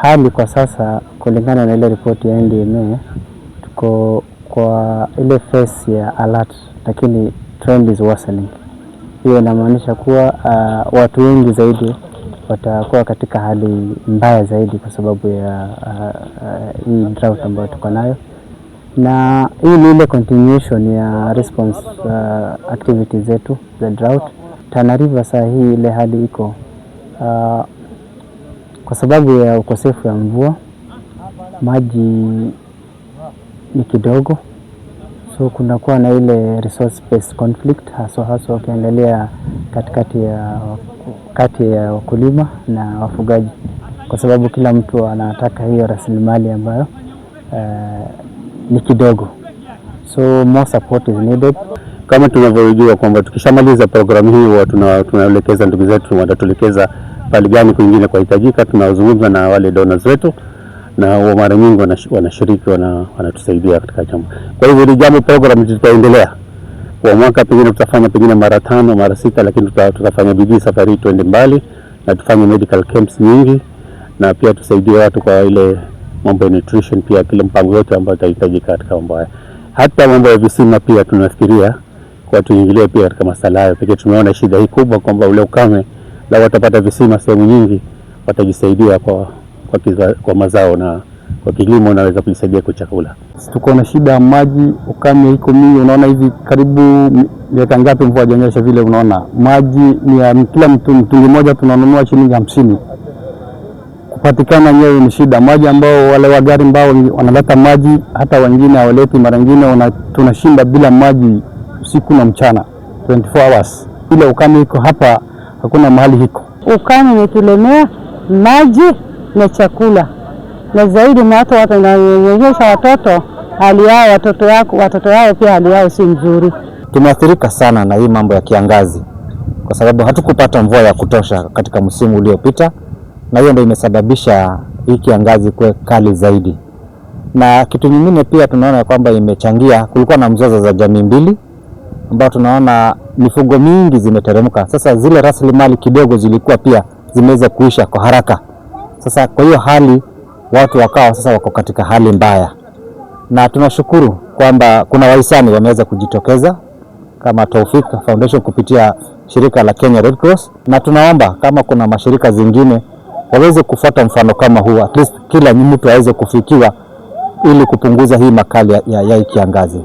Hali kwa sasa kulingana na ile ripoti ya NDMA tuko kwa ile phase ya alert, lakini trend is worsening. Hiyo inamaanisha kuwa watu wengi zaidi watakuwa katika hali mbaya zaidi kwa sababu ya hii drought ambayo tuko nayo, na hii ni ile continuation ya response activities zetu za drought. Tana River saa hii ile hali iko kwa sababu ya ukosefu wa mvua, maji ni kidogo, so kunakuwa na ile resource based conflict, hasa ukiangalia kati ya wakulima na wafugaji, kwa sababu kila mtu anataka hiyo rasilimali ambayo ni kidogo, so more support is needed. Kama tunavyojua kwamba tukishamaliza programu hii tunaelekeza ndugu zetu, watatuelekeza pale gani kwingine kwa hitajika. Tunazungumza na wale donors wetu na mara nyingi wanashiriki, wanatusaidia katika jambo. Kwa hivyo ni jambo programu tutaendelea kwa mwaka, pengine tutafanya pengine mara 5 mara 6, lakini tutafanya bidii safari tuende mbali na tufanye medical camps nyingi, na pia tusaidie watu kwa ile mambo ya nutrition, pia kile mpango yote ambao itahitajika katika mambo haya. Hata mambo ya visima pia tunafikiria kwa tuingilie pia katika masuala hayo. Pekee tumeona shida hii kubwa kwamba ule ukame, la watapata visima sehemu nyingi, watajisaidia kwa mazao, na kwa kilimo naweza kujisaidia kwa chakula. Tuko na shida ya maji, ukame iko mingi. Unaona hivi karibu miaka ngapi mvua haijanyesha vile, unaona maji ni ya kila mtungi mmoja tunanunua shilingi 50. Kupatikana nyewe ni shida. Maji ambao wale wa gari ambao wanaleta maji, hata wengine hawaleti, mara nyingine tunashinda bila maji usiku na mchana 24 hours. Ile ukame iko hapa, hakuna mahali hiko. Ukame umetulemea maji na chakula, na zaidi na hata watu wananyonyesha watoto, hali yao watoto yao pia hali yao si nzuri. Tumeathirika sana na hii mambo ya kiangazi kwa sababu hatukupata mvua ya kutosha katika msimu uliopita, na hiyo ndio imesababisha hii kiangazi kuwe kali zaidi. Na kitu kingine pia tunaona kwamba imechangia, kulikuwa na mzozo za jamii mbili ambao tunaona mifugo mingi zimeteremka. Sasa zile rasilimali kidogo zilikuwa pia zimeweza kuisha kwa haraka. Sasa kwa hiyo hali watu wakawa sasa wako katika hali mbaya, na tunashukuru kwamba kuna wahisani wameweza kujitokeza kama Taufik Foundation kupitia shirika la Kenya Red Cross, na tunaomba kama kuna mashirika zingine waweze kufuata mfano kama huu, at least kila mtu aweze kufikiwa ili kupunguza hii makali ya kiangazi.